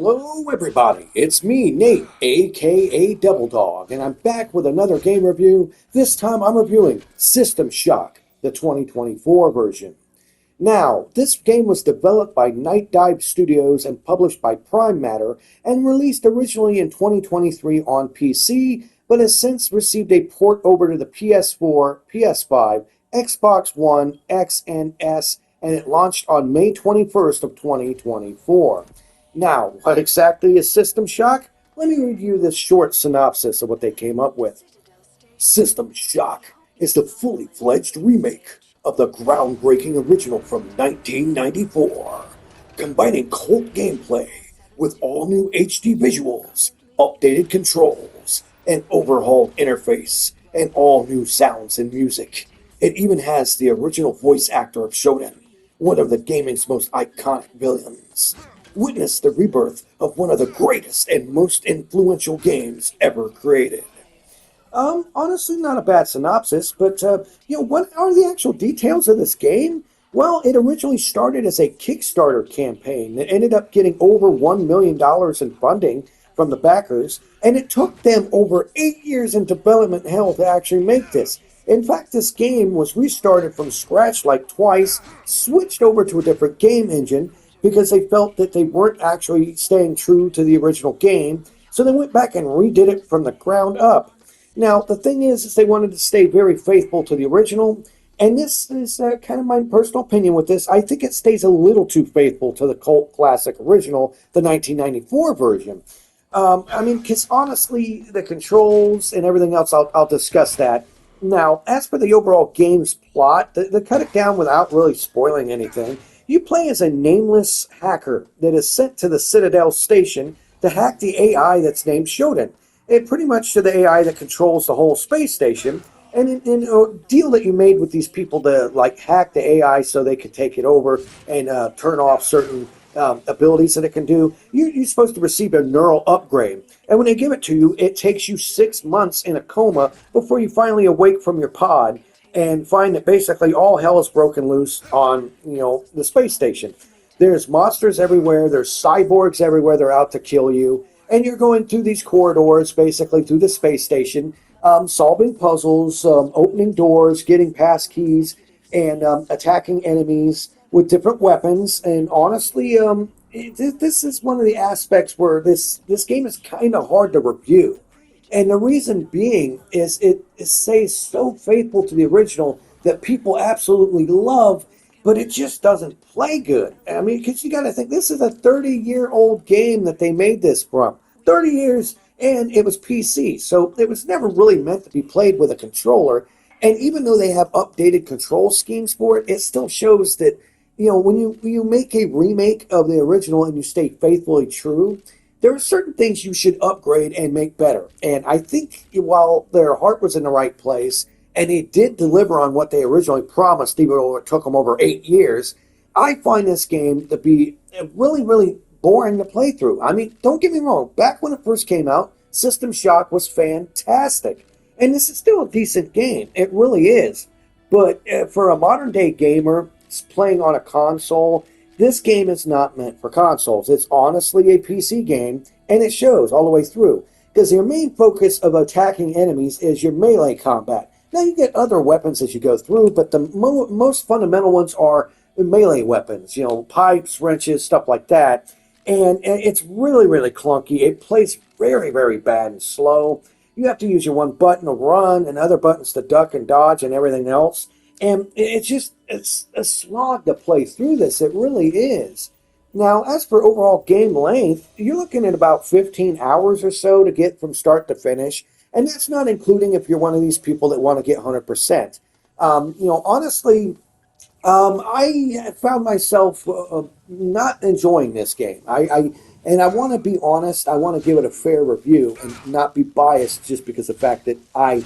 Hello, everybody. It's me, Nate, aka Double Dog, and I'm back with another game review. This time I'm reviewing System Shock, the 2024 version. Now, this game was developed by Night Dive Studios and published by Prime Matter and released originally in 2023 on PC, but has since received a port over to the PS4, PS5, Xbox One, X, and S, and it launched on May 21st of 2024. Now, what exactly is System Shock? Let me review this short synopsis of what they came up with. System Shock is the fully fledged remake of the groundbreaking original from 1994, combining cult gameplay with all new HD visuals, updated controls, an overhauled interface, and all new sounds and music. It even has the original voice actor of Shodan, one of the gaming's most iconic villains. Witness the rebirth of one of the greatest and most influential games ever created. Honestly, not a bad synopsis, but, what are the actual details of this game? Well, it originally started as a Kickstarter campaign that ended up getting over $1 million in funding from the backers, and it took them over 8 years in development hell to actually make this. In fact, this game was restarted from scratch like twice, switched over to a different game engine, because they felt that they weren't actually staying true to the original game, so they went back and redid it from the ground up. Now, the thing is they wanted to stay very faithful to the original, and this is kind of my personal opinion with this. I think it stays a little too faithful to the cult classic original, the 1994 version. Because honestly, the controls and everything else, I'll discuss that. Now, as for the overall game's plot, to cut it down without really spoiling anything, you play as a nameless hacker that is sent to the Citadel station to hack the AI that's named Shodan. It pretty much to the AI that controls the whole space station. And in a deal that you made with these people to hack the AI so they could take it over and turn off certain abilities that it can do, you're supposed to receive a neural upgrade. And when they give it to you, it takes you 6 months in a coma before you finally awake from your pod and find that basically all hell is broken loose on, the space station. There's monsters everywhere. There's cyborgs everywhere. They're out to kill you. And you're going through these corridors, basically through the space station, solving puzzles, opening doors, getting past keys, and attacking enemies with different weapons. And honestly, this is one of the aspects where this game is kind of hard to review. And the reason being is it stays so faithful to the original that people absolutely love, but it just doesn't play good. I mean, because you got to think, this is a 30-year-old game that they made this from. 30 years, and it was PC, so it was never really meant to be played with a controller. And even though they have updated control schemes for it, it still shows that, when you make a remake of the original and you stay faithfully true, there are certain things you should upgrade and make better. And I think while their heart was in the right place, and they did deliver on what they originally promised, even though it took them over 8 years, I find this game to be really, really boring to play through. I mean, don't get me wrong. Back when it first came out, System Shock was fantastic. And this is still a decent game. It really is. But for a modern-day gamer playing on a console, this game is not meant for consoles. It's honestly a PC game, and it shows all the way through. Because your main focus of attacking enemies is your melee combat. Now, you get other weapons as you go through, but the most fundamental ones are the melee weapons. Pipes, wrenches, stuff like that. And it's really, really clunky. It plays very, very bad and slow. You have to use your one button to run and other buttons to duck and dodge and everything else. And it's a slog to play through this. It really is. Now, as for overall game length, you're looking at about 15 hours or so to get from start to finish. And that's not including if you're one of these people that want to get 100%. Honestly, I found myself not enjoying this game. And I want to be honest. I want to give it a fair review and not be biased just because of the fact that I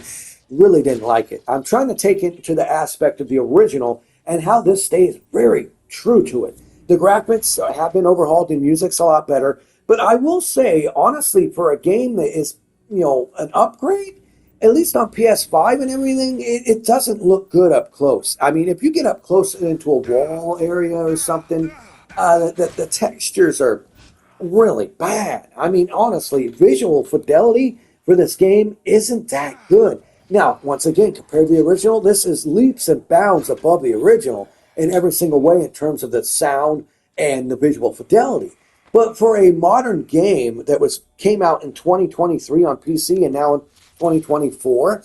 really didn't like it. I'm trying to take it to the aspect of the original and how this stays very true to it. The graphics have been overhauled, the music's a lot better. But I will say, honestly, for a game that is, an upgrade, at least on PS5 and everything, it doesn't look good up close. I mean, if you get up close into a wall area or something, the textures are really bad. I mean, honestly, visual fidelity for this game isn't that good. Now, once again, compared to the original, this is leaps and bounds above the original in every single way in terms of the sound and the visual fidelity. But for a modern game that was came out in 2023 on PC and now in 2024,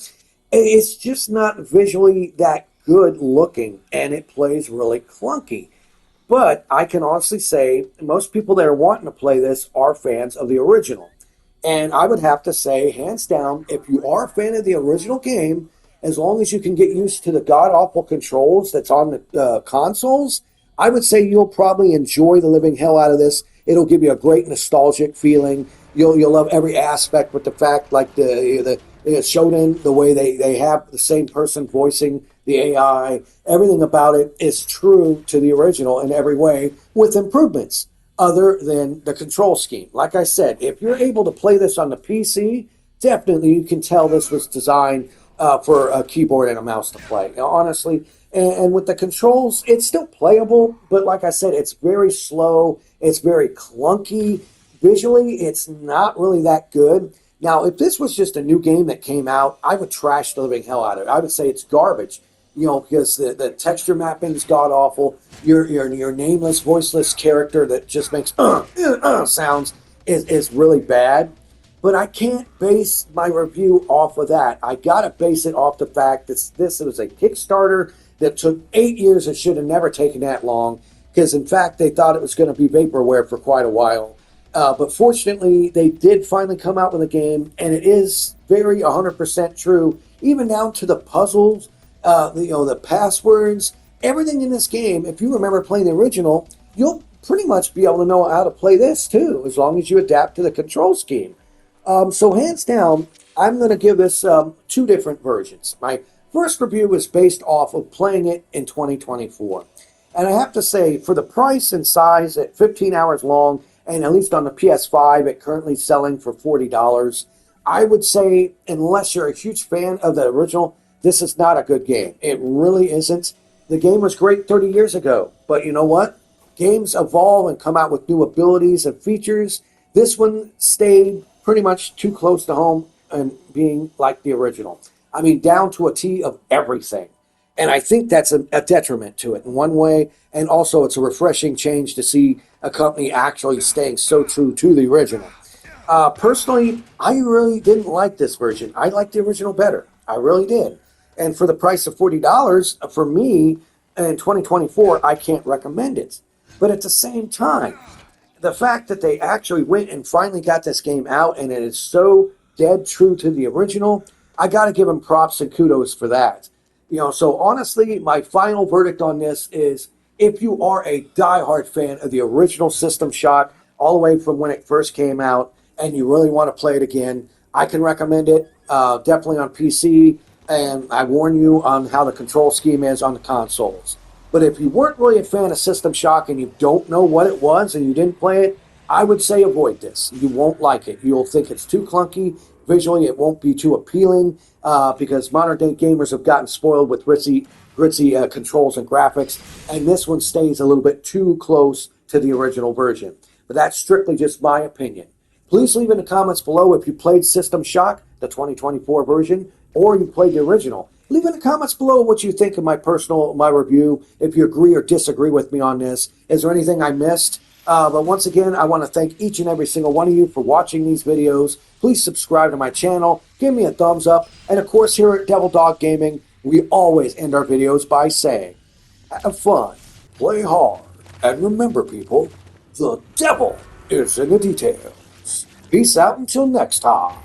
it's just not visually that good looking and it plays really clunky. But I can honestly say most people that are wanting to play this are fans of the original. And I would have to say, hands down, if you are a fan of the original game, as long as you can get used to the god awful controls that's on the consoles, I would say you'll probably enjoy the living hell out of this. It'll give you a great nostalgic feeling. You'll love every aspect with the fact like the Shonen, the way they have the same person voicing the AI, everything about it is true to the original in every way with improvements other than the control scheme. Like I said, if you're able to play this on the PC, definitely you can tell this was designed for a keyboard and a mouse to play. Now, honestly, and with the controls, it's still playable, but like I said, it's very slow. It's very clunky. Visually, it's not really that good. Now, if this was just a new game that came out, I would trash the living hell out of it. I would say it's garbage, because the texture mapping is god awful. Your nameless, voiceless character that just makes sounds is really bad. But I can't base my review off of that. I gotta base it off the fact that this was a Kickstarter that took 8 years. It should have never taken that long because, in fact, they thought it was going to be vaporware for quite a while. But fortunately, they did finally come out with a game, and it is very 100% true, even down to the puzzles, the passwords, everything in this game. If you remember playing the original, you'll pretty much be able to know how to play this too, as long as you adapt to the control scheme. So hands down, I'm going to give this two different versions. My first review is based off of playing it in 2024. And I have to say, for the price and size at 15 hours long, and at least on the PS5, it currently selling for $40, I would say, unless you're a huge fan of the original, this is not a good game. It really isn't. The game was great 30 years ago, but you know what? Games evolve and come out with new abilities and features. This one stayed pretty much too close to home and being like the original. I mean, down to a T of everything. And I think that's a detriment to it in one way. And also, it's a refreshing change to see a company actually staying so true to the original. Personally, I really didn't like this version. I liked the original better. I really did. And for the price of $40, for me, in 2024, I can't recommend it. But at the same time, the fact that they actually went and finally got this game out and it is so dead true to the original, I got to give them props and kudos for that. So honestly, my final verdict on this is if you are a diehard fan of the original System Shock, all the way from when it first came out, and you really want to play it again, I can recommend it, definitely on PC, and I warn you on how the control scheme is on the consoles. But if you weren't really a fan of System Shock and you don't know what it was and you didn't play it, I would say avoid this. You won't like it. You'll think it's too clunky. Visually, it won't be too appealing because modern day gamers have gotten spoiled with ritzy controls and graphics, and this one stays a little bit too close to the original version. But that's strictly just my opinion. Please leave in the comments below if you played System Shock, the 2024 version, or you played the original. Leave in the comments below what you think of my review, if you agree or disagree with me on this. Is there anything I missed? But once again, I want to thank each and every single one of you for watching these videos. Please subscribe to my channel, give me a thumbs up, and of course here at Devil Dog Gaming, we always end our videos by saying, have fun, play hard, and remember people, the devil is in the details. Peace out until next time.